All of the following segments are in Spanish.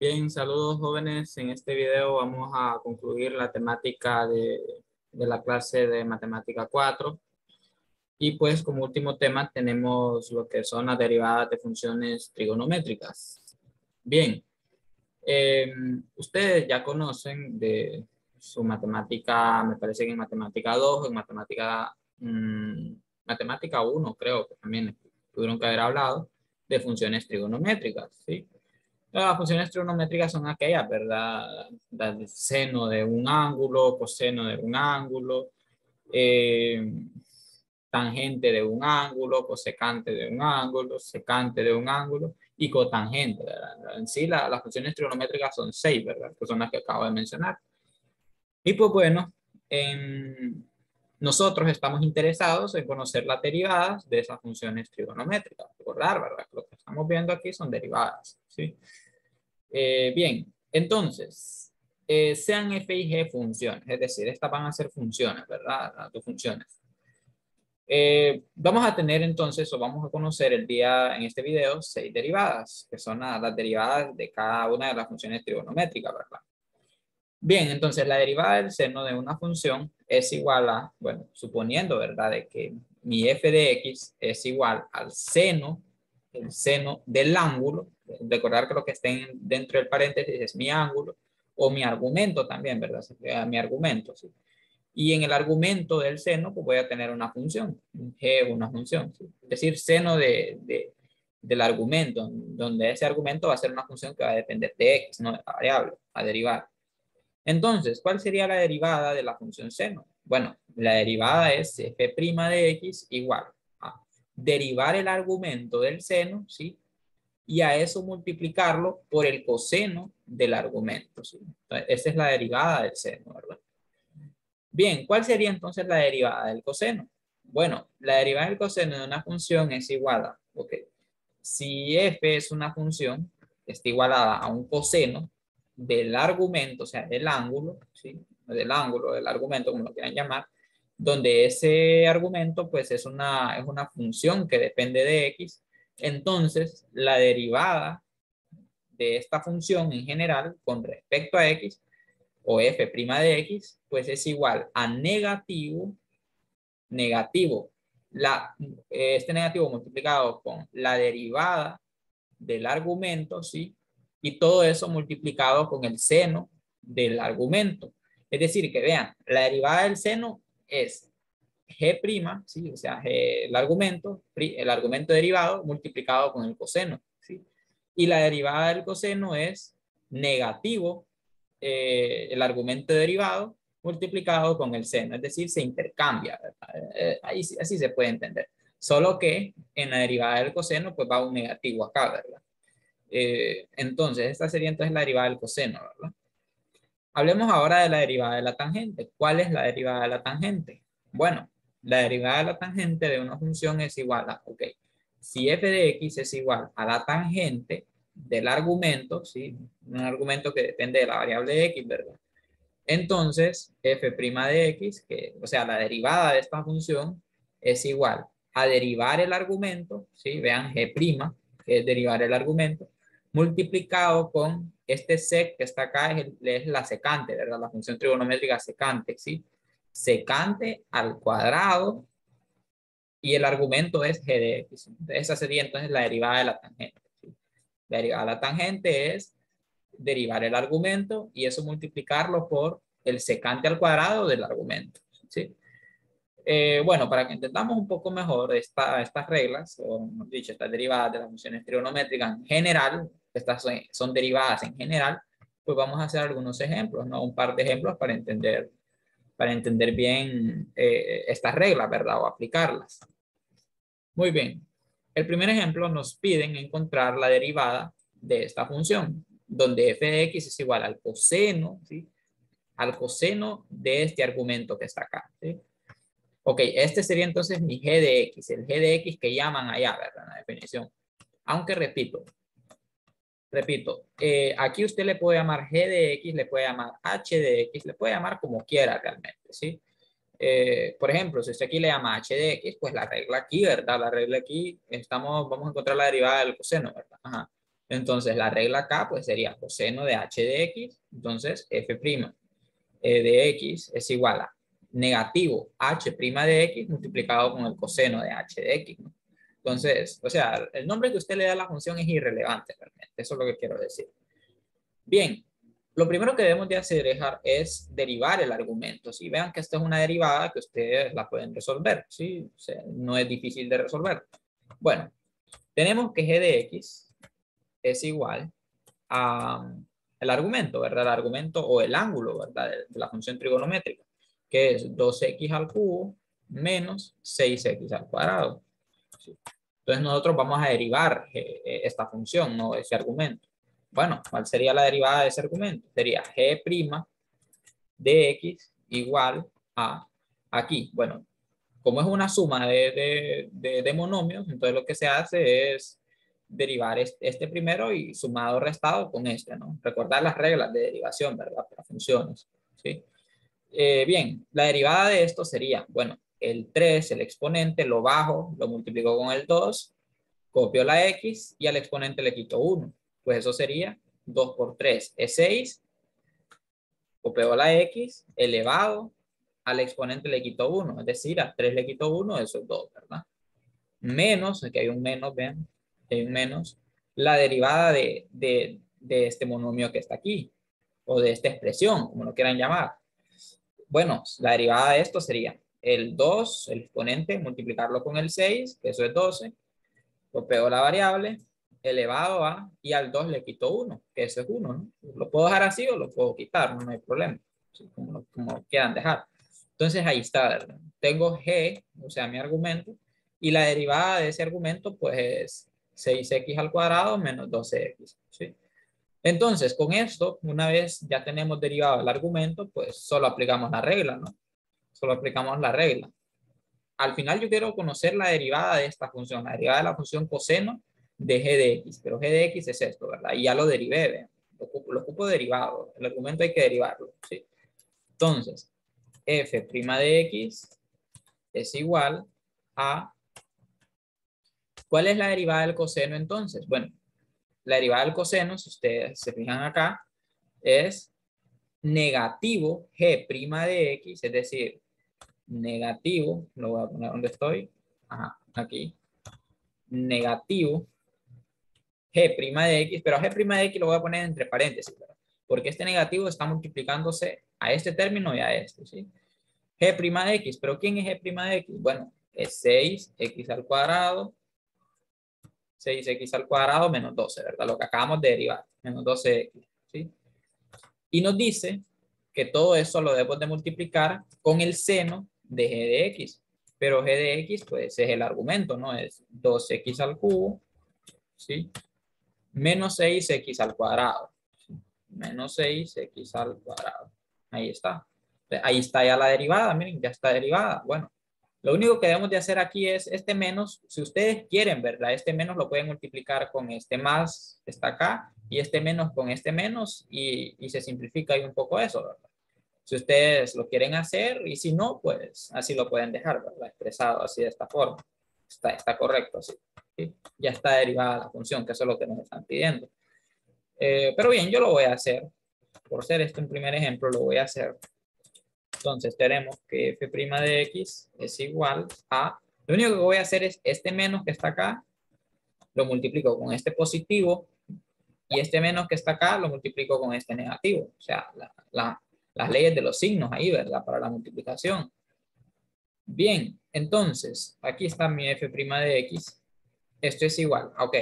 Bien, saludos jóvenes. En este video vamos a concluir la temática de la clase de Matemática 4. Y pues como último tema tenemos lo que son las derivadas de funciones trigonométricas. Bien, ustedes ya conocen de su matemática, me parece que en matemática 2, en matemática 1 creo que también tuvieron que haber hablado de funciones trigonométricas, ¿sí? Las funciones trigonométricas son aquellas, ¿verdad? El seno de un ángulo, coseno de un ángulo, eh, tangente de un ángulo, cosecante de un ángulo, secante de un ángulo y cotangente, ¿verdad? En sí, las funciones trigonométricas son 6, ¿verdad? Que son las que acabo de mencionar. Y pues bueno, nosotros estamos interesados en conocer las derivadas de esas funciones trigonométricas. Recordar, ¿verdad? Lo que estamos viendo aquí son derivadas, ¿sí? Bien, entonces, sean f y g funciones, es decir, estas van a ser funciones, ¿verdad? Las dos funciones. Vamos a tener entonces, o vamos a conocer en este video, 6 derivadas, que son las derivadas de cada una de las funciones trigonométricas, ¿verdad? Bien, entonces la derivada del seno de una función es igual a, bueno, suponiendo, ¿verdad?, de que mi f de x es igual al seno, el seno del ángulo. Recordar que lo que esté dentro del paréntesis es mi ángulo, o mi argumento también, ¿verdad? Mi argumento, ¿sí? Y en el argumento del seno, pues voy a tener una función, g es una función, ¿sí? Es decir, seno del argumento, donde ese argumento va a ser una función que va a depender de x, no de la variable, a derivar. Entonces, ¿cuál sería la derivada de la función seno? Bueno, la derivada es f' de x igual a derivar el argumento del seno, ¿sí? Y a eso multiplicarlo por el coseno del argumento, ¿sí? Entonces, esa es la derivada del seno, ¿verdad? Bien, ¿cuál sería entonces la derivada del coseno? Bueno, la derivada del coseno de una función es igual a, ok, si f es una función, está igualada a un coseno del argumento, o sea, del ángulo, ¿sí? Del argumento, como lo quieran llamar, donde ese argumento, pues, es una función que depende de x, entonces, la derivada de esta función en general con respecto a x, o f' de x, pues es igual a negativo, este negativo multiplicado con la derivada del argumento, ¿sí? Y todo eso multiplicado con el seno del argumento. Es decir, que vean, la derivada del seno es g', ¿sí? O sea, el argumento derivado multiplicado con el coseno, ¿sí? Y la derivada del coseno es negativo, el argumento derivado multiplicado con el seno, es decir, se intercambia, así se puede entender. Solo que en la derivada del coseno, pues va un negativo acá, ¿verdad? Entonces, esta sería entonces la derivada del coseno, ¿verdad? Hablemos ahora de la derivada de la tangente. ¿Cuál es la derivada de la tangente? Bueno, la derivada de la tangente de una función es igual a, ok, si f de x es igual a la tangente del argumento, ¿sí? Un argumento que depende de la variable de x, ¿verdad? Entonces, f' de x, o sea, la derivada de esta función es igual a derivar el argumento, ¿sí? Vean, g', que es derivar el argumento, multiplicado con este sec que está acá, es la secante, ¿verdad? La función trigonométrica secante, ¿sí? Secante al cuadrado y el argumento es g de x. Esa sería entonces la derivada de la tangente, ¿sí? La derivada de la tangente es derivar el argumento y eso multiplicarlo por el secante al cuadrado del argumento, ¿sí? Bueno, para que entendamos un poco mejor estas reglas, o mejor dicho, estas derivadas de las funciones trigonométricas en general, estas son derivadas en general, pues vamos a hacer algunos ejemplos, ¿no? Un par de ejemplos para entender bien estas reglas, ¿verdad? O aplicarlas. Muy bien. El primer ejemplo nos piden encontrar la derivada de esta función, donde f de x es igual al coseno, ¿sí? Al coseno de este argumento que está acá, ¿sí? Ok, este sería entonces mi g de x, el g de x que llaman allá, ¿verdad? En la definición. Aunque repito, aquí usted le puede llamar g de x, le puede llamar h de x, le puede llamar como quiera realmente, ¿sí? Por ejemplo, si usted aquí le llama h de x, pues la regla aquí, ¿verdad? La regla aquí, vamos a encontrar la derivada del coseno, ¿verdad? Ajá. Entonces, la regla acá pues sería coseno de h de x. Entonces, f' de x es igual a negativo h' de x multiplicado con el coseno de h de x, ¿no? Entonces, o sea, el nombre que usted le da a la función es irrelevante realmente. Eso es lo que quiero decir. Bien, lo primero que debemos de hacer es derivar el argumento. Si vean que esta es una derivada que ustedes la pueden resolver, ¿sí? O sea, no es difícil de resolver. Bueno, tenemos que g de x es igual a el argumento, ¿verdad? El argumento o el ángulo, ¿verdad? De la función trigonométrica, que es 2x al cubo menos 6x al cuadrado. ¿Sí? Entonces nosotros vamos a derivar esta función, no ese argumento. Bueno, ¿cuál sería la derivada de ese argumento? Sería g' de x igual a aquí. Bueno, como es una suma de monomios, entonces lo que se hace es derivar este primero y sumado o restado con este, ¿no? Recordar las reglas de derivación, ¿verdad? Para funciones, ¿sí? Bien, la derivada de esto sería, bueno, el 3, el exponente, lo bajo, lo multiplico con el 2, copio la x y al exponente le quito 1. Pues eso sería 2 por 3 es 6, copio la x elevado, al exponente le quito 1, es decir, a 3 le quito 1, eso es 2, ¿verdad? Menos, aquí hay un menos, vean, hay un menos, la derivada de este monomio que está aquí, o de esta expresión, como lo quieran llamar. Bueno, la derivada de esto sería el 2, el exponente, multiplicarlo con el 6, que eso es 12, copio la variable, elevado a, y al 2 le quito 1, que eso es 1, ¿no? Lo puedo dejar así o lo puedo quitar, no hay problema, ¿sí? Como quieran dejar. Entonces ahí está, ¿verdad? Tengo g, o sea, mi argumento, y la derivada de ese argumento, pues es 6x al cuadrado menos 12x, ¿sí? Entonces, con esto, una vez ya tenemos derivado el argumento, pues solo aplicamos la regla, ¿no? Solo aplicamos la regla. Al final yo quiero conocer la derivada de esta función, la derivada de la función coseno de g de x, pero g de x es esto, ¿verdad? Y ya lo derivé, ¿verdad? Lo ocupo derivado, el argumento hay que derivarlo, ¿sí? Entonces, f' de x es igual a... ¿Cuál es la derivada del coseno entonces? Bueno, la derivada del coseno, si ustedes se fijan acá, es negativo g' de x, es decir, negativo, lo voy a poner donde estoy, ajá, aquí, negativo g' de x, pero g' de x lo voy a poner entre paréntesis, ¿verdad? Porque este negativo está multiplicándose a este término y a este, ¿sí? G' de x, pero ¿quién es g' de x? Bueno, es 6x al cuadrado, 6x al cuadrado menos 12, ¿verdad? Lo que acabamos de derivar, menos 12x, ¿sí? Y nos dice que todo eso lo debemos de multiplicar con el seno de g de x. Pero g de x, pues es el argumento, ¿no? Es 2x al cubo, ¿sí? Menos 6x al cuadrado. ¿Sí? Menos 6x al cuadrado. Ahí está. Ahí está ya la derivada, miren, ya está derivada. Bueno, lo único que debemos de hacer aquí es este menos, si ustedes quieren, ¿verdad? Este menos lo pueden multiplicar con este más, está acá, y este menos con este menos, y se simplifica ahí un poco eso, ¿verdad? Si ustedes lo quieren hacer, y si no, pues así lo pueden dejar, ¿verdad? Expresado así de esta forma. Está correcto así. ¿Sí? Ya está derivada la función, que eso es lo que nos están pidiendo. Pero bien, yo lo voy a hacer. Por ser este un primer ejemplo, lo voy a hacer. Entonces tenemos que f' de x es igual a... Lo único que voy a hacer es este menos que está acá, lo multiplico con este positivo, y este menos que está acá lo multiplico con este negativo. O sea, las leyes de los signos ahí, ¿verdad? Para la multiplicación. Bien, entonces, aquí está mi f' de x. Esto es igual, ok.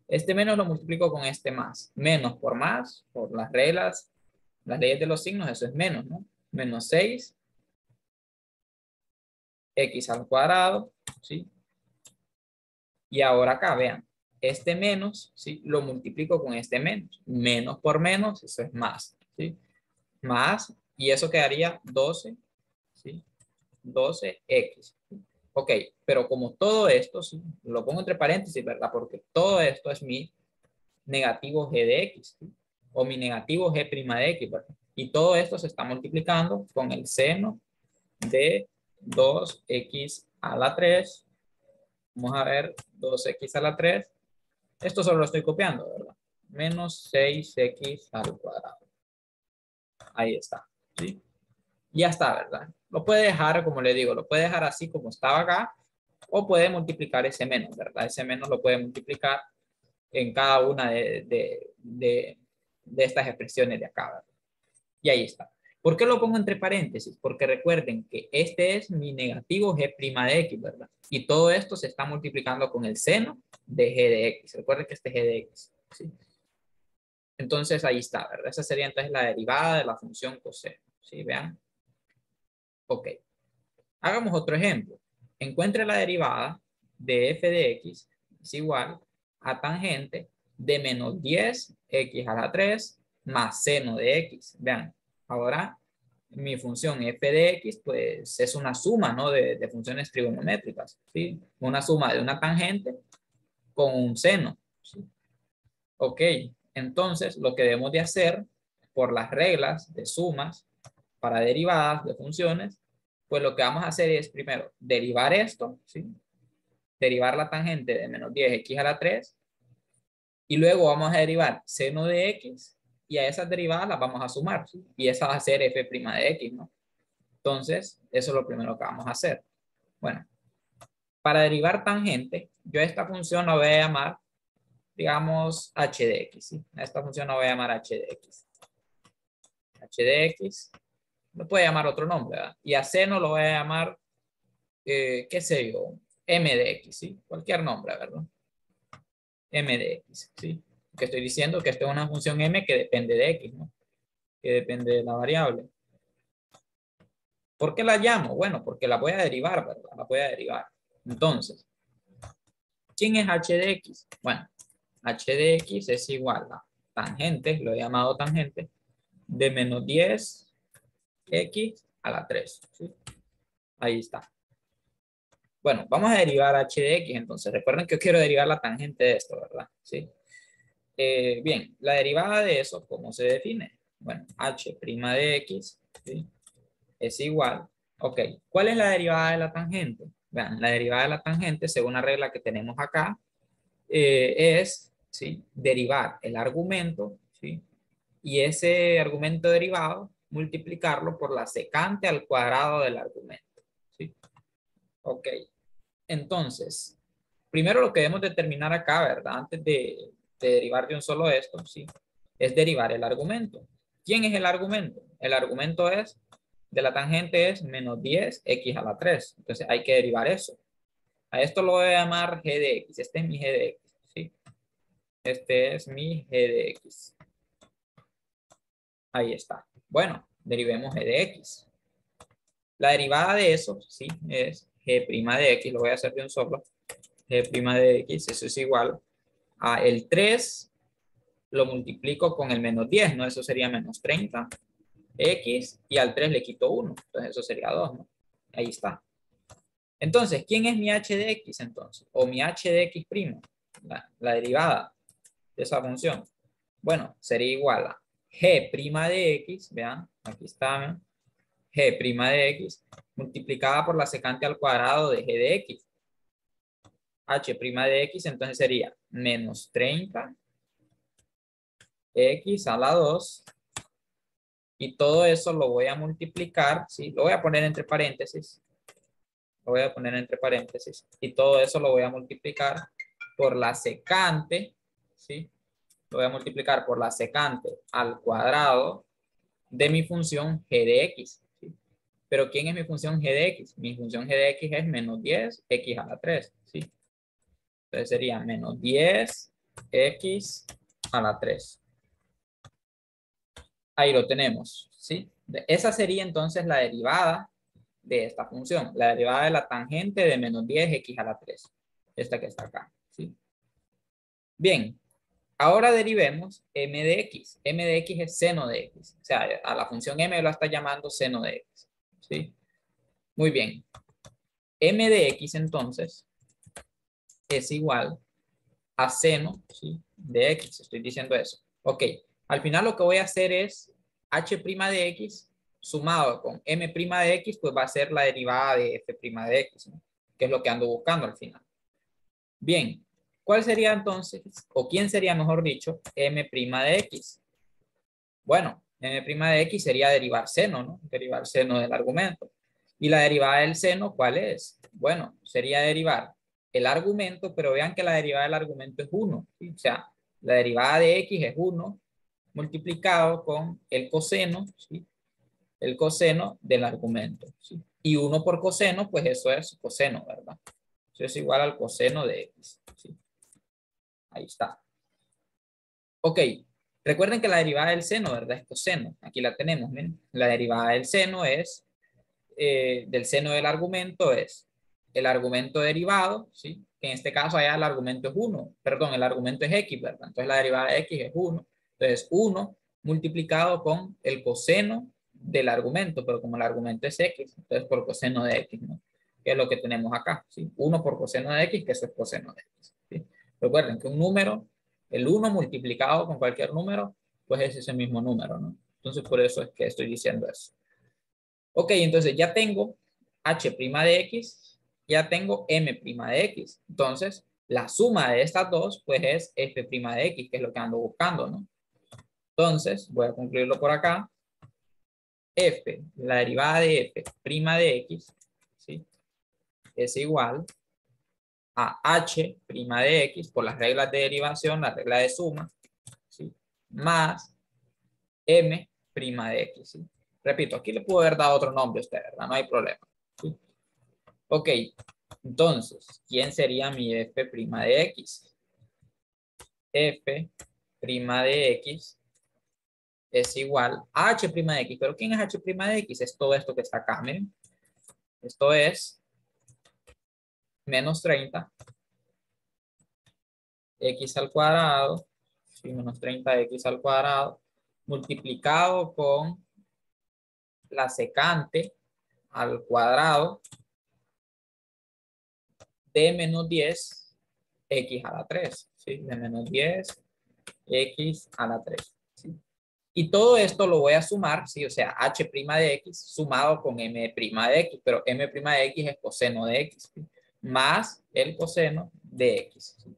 Este menos lo multiplico con este más. Menos por más, por las reglas, las leyes de los signos, eso es menos, ¿no? Menos 6 x al cuadrado, ¿sí? Y ahora acá, vean, este menos, ¿sí? Lo multiplico con este menos. Menos por menos, eso es más, ¿sí? Más, y eso quedaría 12, ¿sí? 12x. Ok, pero como todo esto, ¿sí? Lo pongo entre paréntesis, ¿verdad? Porque todo esto es mi negativo g de x, ¿sí? O mi negativo g' de x, ¿verdad? Y todo esto se está multiplicando con el seno de 2x a la 3. Vamos a ver, 2x a la 3. Esto solo lo estoy copiando, ¿verdad? menos 6x al cuadrado. Ahí está, ¿sí? Ya está, ¿verdad? Lo puede dejar, como le digo, lo puede dejar así como estaba acá, o puede multiplicar ese menos, ¿verdad? Ese menos lo puede multiplicar en cada una de estas expresiones de acá, ¿verdad? Y ahí está. ¿Por qué lo pongo entre paréntesis? Porque recuerden que este es mi negativo g' de x, ¿verdad? Y todo esto se está multiplicando con el seno de g de x. Recuerden que este es g de x, ¿sí? Entonces ahí está, ¿verdad? Esa sería entonces la derivada de la función coseno, ¿sí? Vean. Ok. Hagamos otro ejemplo. Encuentre la derivada de f de x es igual a tangente de menos 10x a la 3 más seno de x. Vean, ahora mi función f de x pues es una suma, ¿no? de funciones trigonométricas, ¿sí? Una suma de una tangente con un seno, ¿sí? Ok, entonces lo que debemos de hacer por las reglas de sumas para derivadas de funciones, pues lo que vamos a hacer es primero derivar esto, ¿sí? Derivar la tangente de menos 10x a la 3 y luego vamos a derivar seno de x y a esas derivadas las vamos a sumar, ¿sí? Y esa va a ser f' de x, ¿no? Entonces, eso es lo primero que vamos a hacer. Bueno, para derivar tangente, yo a esta función la voy a llamar, digamos, h de x, ¿sí? A esta función la voy a llamar h de x. H de x, lo puede llamar otro nombre, ¿verdad? Y a seno lo voy a llamar, qué sé yo, m de x, ¿sí? Cualquier nombre, ¿verdad? M de x, ¿sí? Que estoy diciendo que esto es una función m que depende de x, ¿no? Que depende de la variable. ¿Por qué la llamo? Bueno, porque la voy a derivar, ¿verdad? La voy a derivar. Entonces, ¿quién es h de x? Bueno, h de x es igual a tangente, lo he llamado tangente, de menos 10x a la 3, ¿sí? Ahí está. Bueno, vamos a derivar h de x, entonces. Recuerden que yo quiero derivar la tangente de esto, ¿verdad? ¿Sí? Bien, la derivada de eso, ¿cómo se define? Bueno, h' de x, ¿sí? Es igual. Ok, ¿cuál es la derivada de la tangente? Vean, la derivada de la tangente, según la regla que tenemos acá, es, ¿sí? Derivar el argumento, ¿sí? Y ese argumento derivado, multiplicarlo por la secante al cuadrado del argumento, ¿sí? Ok, entonces, primero lo que debemos determinar acá, ¿verdad? Antes de derivar de un solo esto, ¿sí? Es derivar el argumento. ¿Quién es el argumento? El argumento es, de la tangente es menos 10x a la 3. Entonces hay que derivar eso. A esto lo voy a llamar g de x. Este es mi g de x, ¿sí? Este es mi g de x. Ahí está. Bueno, derivemos g de x. La derivada de eso, ¿sí? Es g' de x. Lo voy a hacer de un solo. G' de x, eso es igual a el 3 lo multiplico con el menos 10, ¿no? Eso sería menos 30. X y al 3 le quito 1. Entonces eso sería 2, ¿no? Ahí está. Entonces, ¿quién es mi h de x entonces? O mi h de x primo, la derivada de esa función. Bueno, sería igual a g' de x, vean, aquí está, ¿no? G' de x multiplicada por la secante al cuadrado de g de x. H' de x entonces sería menos 30 x a la 2 y todo eso lo voy a multiplicar, ¿sí? Lo voy a poner entre paréntesis, lo voy a poner entre paréntesis y todo eso lo voy a multiplicar por la secante, ¿sí? Lo voy a multiplicar por la secante al cuadrado de mi función g de x, ¿sí? Pero ¿quién es mi función g de x? Mi función g de x es menos 10x a la 3, ¿sí? Entonces sería menos 10x a la 3. Ahí lo tenemos, ¿sí? Esa sería entonces la derivada de esta función, la derivada de la tangente de menos 10x a la 3, esta que está acá, ¿sí? Bien, ahora derivemos m de x. M de x es seno de x, o sea, a la función m lo está llamando seno de x, ¿sí? Muy bien, m de x entonces es igual a seno, ¿sí? De x, estoy diciendo eso. Ok, al final lo que voy a hacer es h' de x sumado con m' de x, pues va a ser la derivada de f' de x, ¿no? Que es lo que ando buscando al final. Bien, ¿Cuál sería entonces, o quién sería, mejor dicho, m' de x? Bueno, m' de x sería derivar seno, ¿no? Derivar seno del argumento. ¿Y la derivada del seno cuál es? Bueno, sería derivar el argumento, pero vean que la derivada del argumento es 1. ¿Sí? O sea, la derivada de x es 1 multiplicado con el coseno, ¿sí? El coseno del argumento, ¿sí? Y 1 por coseno, pues eso es coseno, ¿verdad? Eso es igual al coseno de x, ¿sí? Ahí está. Ok, recuerden que la derivada del seno, ¿verdad? Es coseno. Aquí la tenemos, ¿ven? La derivada del seno es, del seno del argumento es el argumento derivado, ¿sí? Que en este caso allá el argumento es 1, perdón, el argumento es x, ¿verdad? Entonces la derivada de x es 1. Entonces 1 multiplicado con el coseno del argumento, pero como el argumento es x, entonces por coseno de x, ¿no? Que es lo que tenemos acá, ¿sí? 1 por coseno de x, que eso es coseno de x, ¿sí? Recuerden que un número, el 1 multiplicado con cualquier número, pues es ese mismo número, ¿no? Entonces por eso es que estoy diciendo eso. Ok, entonces ya tengo h' de x, ya tengo m' de x. Entonces, la suma de estas dos, pues es f' de x, que es lo que ando buscando, ¿no? Entonces, voy a concluirlo por acá. F, la derivada de f' de x, ¿sí? Es igual a h' de x, por las reglas de derivación, la regla de suma, ¿sí? Más m' de x, ¿sí? Repito, aquí le puedo haber dado otro nombre a usted, ¿verdad? No hay problema, ¿sí? Ok, entonces, ¿quién sería mi f' de x? F' de x es igual a h' de x. ¿Pero quién es h' de x? Es todo esto que está acá, miren. Esto es menos 30 x al cuadrado, sí, menos 30 x al cuadrado, multiplicado con la secante al cuadrado de menos 10 x a la 3, ¿sí? De menos 10 x a la 3, ¿sí? Y todo esto lo voy a sumar, ¿sí? O sea, h' de x sumado con m' de x, pero m' de x es coseno de x, ¿sí? Más el coseno de x, ¿sí?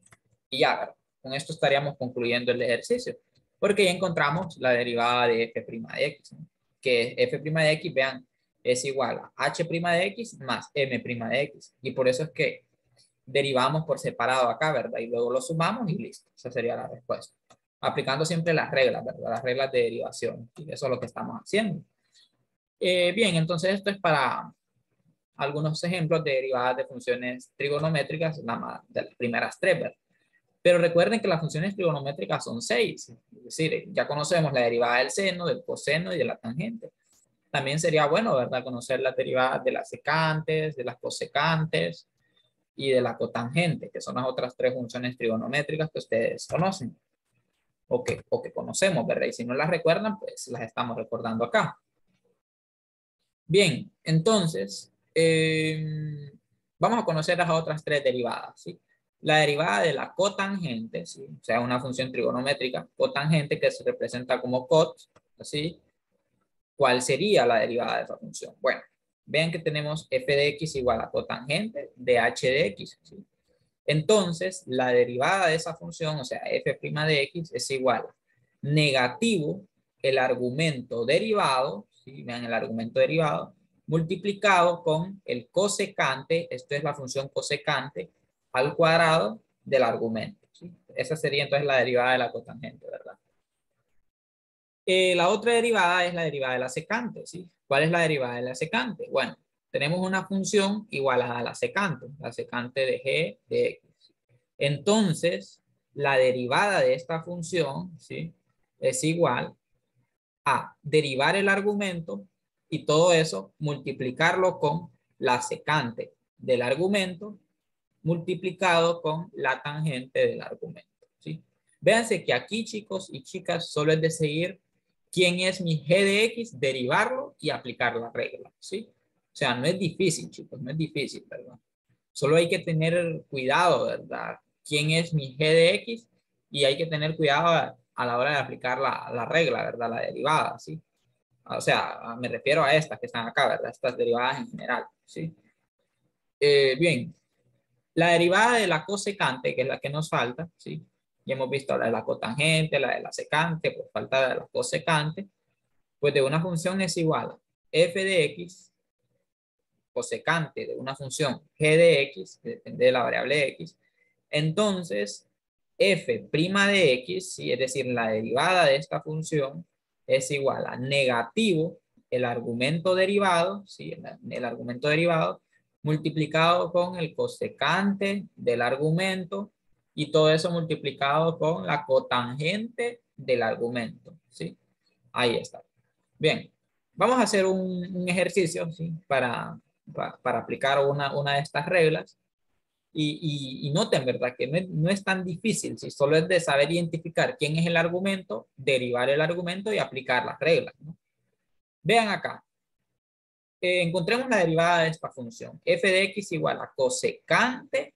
Y ya, ¿verdad? Con esto estaríamos concluyendo el ejercicio, porque ya encontramos la derivada de f' de x, ¿no? Que f' de x, vean, es igual a h' de x más m' de x. Y por eso es que derivamos por separado acá, ¿verdad? Y luego lo sumamos y listo. Esa sería la respuesta. Aplicando siempre las reglas, ¿verdad? Las reglas de derivación. Y eso es lo que estamos haciendo. Bien, entonces esto es para algunos ejemplos de derivadas de funciones trigonométricas, de las primeras tres, ¿verdad? Pero recuerden que las funciones trigonométricas son 6. Es decir, ya conocemos la derivada del seno, del coseno y de la tangente. También sería bueno, ¿verdad? Conocer las derivadas de las secantes, de las cosecantes y de la cotangente, que son las otras tres funciones trigonométricas que ustedes conocen o que conocemos, ¿verdad? Y si no las recuerdan, pues las estamos recordando acá. Bien, entonces, vamos a conocer las otras tres derivadas, ¿sí? La derivada de la cotangente, ¿sí? O sea, una función trigonométrica cotangente que se representa como cot, ¿sí? ¿Cuál sería la derivada de esa función? Bueno, vean que tenemos f de x igual a cotangente de h de x, ¿sí? Entonces, la derivada de esa función, o sea, f' de x, es igual a negativo el argumento derivado, ¿sí? Vean el argumento derivado, multiplicado con el cosecante, esto es la función cosecante, al cuadrado del argumento, ¿sí? Esa sería entonces la derivada de la cotangente, ¿verdad? La otra derivada es la derivada de la secante, ¿sí? ¿Cuál es la derivada de la secante? Bueno, tenemos una función igual a la secante de g de x. Entonces, la derivada de esta función, ¿sí? Es igual a derivar el argumento y todo eso multiplicarlo con la secante del argumento multiplicado con la tangente del argumento, ¿sí? Véanse que aquí, chicos y chicas, solo es de seguir quién es mi g de x, derivarlo y aplicar la regla, ¿sí? O sea, no es difícil, chicos, no es difícil, ¿verdad? Solo hay que tener cuidado, ¿verdad? ¿Quién es mi g de x? Y hay que tener cuidado a la hora de aplicar la regla, ¿verdad? La derivada, ¿sí? O sea, me refiero a estas que están acá, ¿verdad? Estas derivadas en general, ¿sí? Bien. La derivada de la cosecante, que es la que nos falta, ¿sí? Ya hemos visto la de la cotangente, la de la secante, por falta de la cosecante, pues de una función es igual a f de x, cosecante de una función g de x, que depende de la variable x. Entonces, f' de x, ¿sí? Es decir, la derivada de esta función es igual a negativo el argumento derivado, ¿sí? El argumento derivado multiplicado con el cosecante del argumento y todo eso multiplicado con la cotangente del argumento, ¿sí? Ahí está. Bien, vamos a hacer un ejercicio, ¿sí? Para aplicar una de estas reglas. Y noten, ¿verdad? Que no es tan difícil, si solo es de saber identificar quién es el argumento, derivar el argumento y aplicar las reglas, ¿no? Vean acá. Encontremos la derivada de esta función. F de x igual a cosecante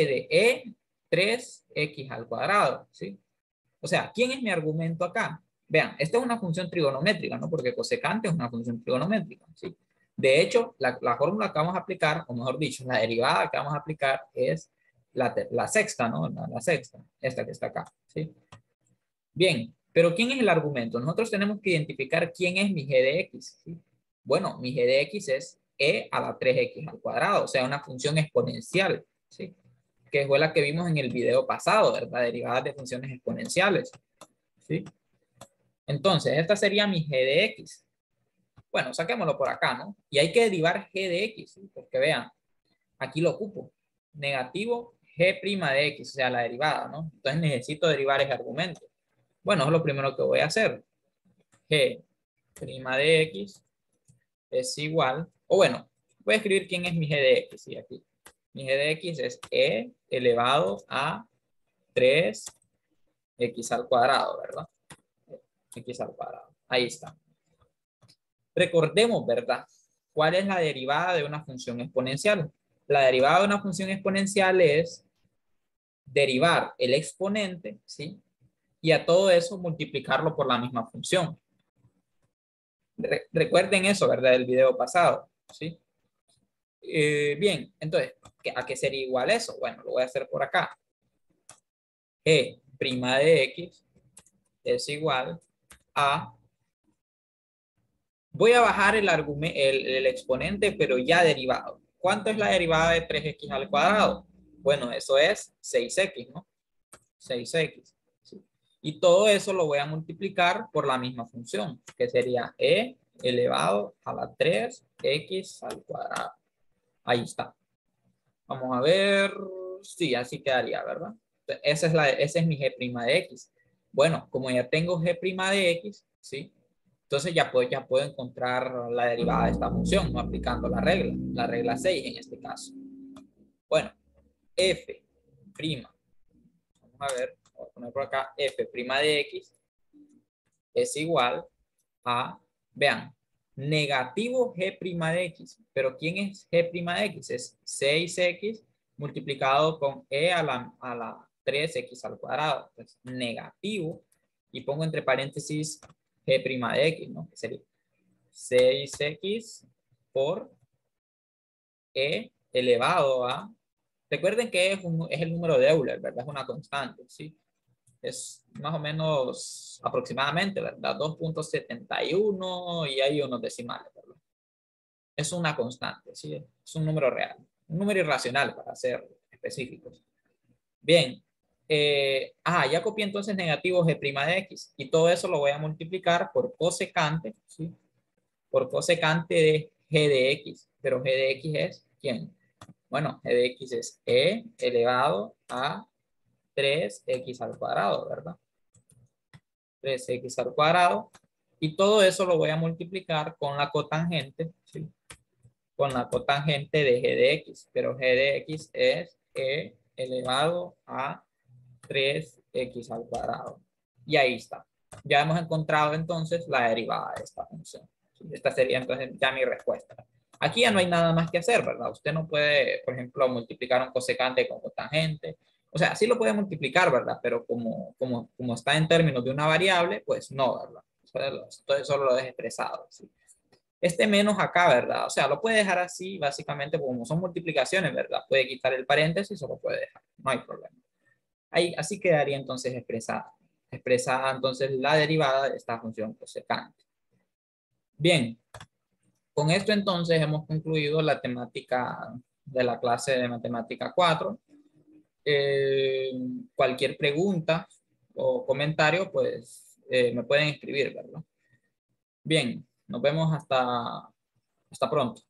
de e 3x al cuadrado, ¿sí? O sea, ¿quién es mi argumento acá? Vean, esta es una función trigonométrica, ¿no? Porque cosecante es una función trigonométrica, ¿sí? De hecho, la fórmula que vamos a aplicar, o mejor dicho, la derivada que vamos a aplicar es la sexta, ¿no? La sexta, esta que está acá, ¿sí? Bien, pero ¿quién es el argumento? Nosotros tenemos que identificar quién es mi g de x, ¿sí? Bueno, mi g de x es e a la 3x al cuadrado, o sea, una función exponencial, ¿sí? Que fue la que vimos en el video pasado, ¿verdad? Derivadas de funciones exponenciales, ¿sí? Entonces, esta sería mi g de x. Bueno, saquémoslo por acá, ¿no? Y hay que derivar g de x, ¿sí? Porque vean, aquí lo ocupo. Negativo g' de x, o sea, la derivada, ¿no? Entonces necesito derivar ese argumento. Bueno, es lo primero que voy a hacer. G' de x es igual, o bueno, voy a escribir quién es mi g de x, ¿sí? Aquí. Mi g de x es e elevado a 3x al cuadrado, ¿verdad? X al cuadrado. Ahí está. Recordemos, ¿verdad? ¿Cuál es la derivada de una función exponencial? La derivada de una función exponencial es derivar el exponente, ¿sí? Y a todo eso multiplicarlo por la misma función. Recuerden eso, ¿verdad? Del video pasado, ¿sí? Bien, entonces, ¿a qué sería igual eso? Bueno, lo voy a hacer por acá. G' de x es igual a... Voy a bajar el exponente, pero ya derivado. ¿Cuánto es la derivada de 3x al cuadrado? Bueno, eso es 6x, ¿no? 6x. ¿Sí? Y todo eso lo voy a multiplicar por la misma función, que sería e elevado a la 3x al cuadrado. Ahí está. Vamos a ver. Sí, así quedaría, ¿verdad? Esa es mi g' de x. Bueno, como ya tengo g' de x, ¿sí? Entonces ya puedo encontrar la derivada de esta función, no aplicando la regla 6 en este caso. Bueno, f', vamos a ver, voy a poner por acá, f' de x es igual a, vean, negativo g' de x. Pero ¿quién es g' de x? Es 6x multiplicado con e a la 3x al cuadrado. Entonces, negativo, y pongo entre paréntesis g' de x, ¿no? Que sería 6x por e elevado a... Recuerden que es el número de Euler, ¿verdad? Es una constante, ¿sí? Es más o menos aproximadamente, ¿verdad? 2.71 y hay unos decimales, ¿verdad? Es una constante, ¿sí? Es un número real. Un número irracional, para ser específicos. Bien. Ya copié entonces negativo g' de x. Y todo eso lo voy a multiplicar por cosecante, ¿sí? Por cosecante de g de x. Pero g de x es, ¿quién? Bueno, g de x es e elevado a 3x al cuadrado, ¿verdad? 3x al cuadrado. Y todo eso lo voy a multiplicar con la cotangente, ¿sí? Con la cotangente de g de x. Pero g de x es e elevado a 3x al cuadrado. Y ahí está. Ya hemos encontrado entonces la derivada de esta función. Esta sería entonces ya mi respuesta. Aquí ya no hay nada más que hacer, ¿verdad? Usted no puede, por ejemplo, multiplicar un cosecante con cotangente. O sea, sí lo puede multiplicar, ¿verdad? Pero como está en términos de una variable, pues no, ¿verdad? Entonces solo lo deja expresado, ¿sí? este menos acá, ¿verdad? O sea, lo puede dejar así, básicamente, como son multiplicaciones, ¿verdad? Puede quitar el paréntesis o lo puede dejar, no hay problema. Ahí, así quedaría entonces expresada entonces la derivada de esta función cosecante. Bien, con esto entonces hemos concluido la temática de la clase de matemática 4. Cualquier pregunta o comentario, pues me pueden escribir, ¿verdad? Bien, nos vemos hasta pronto.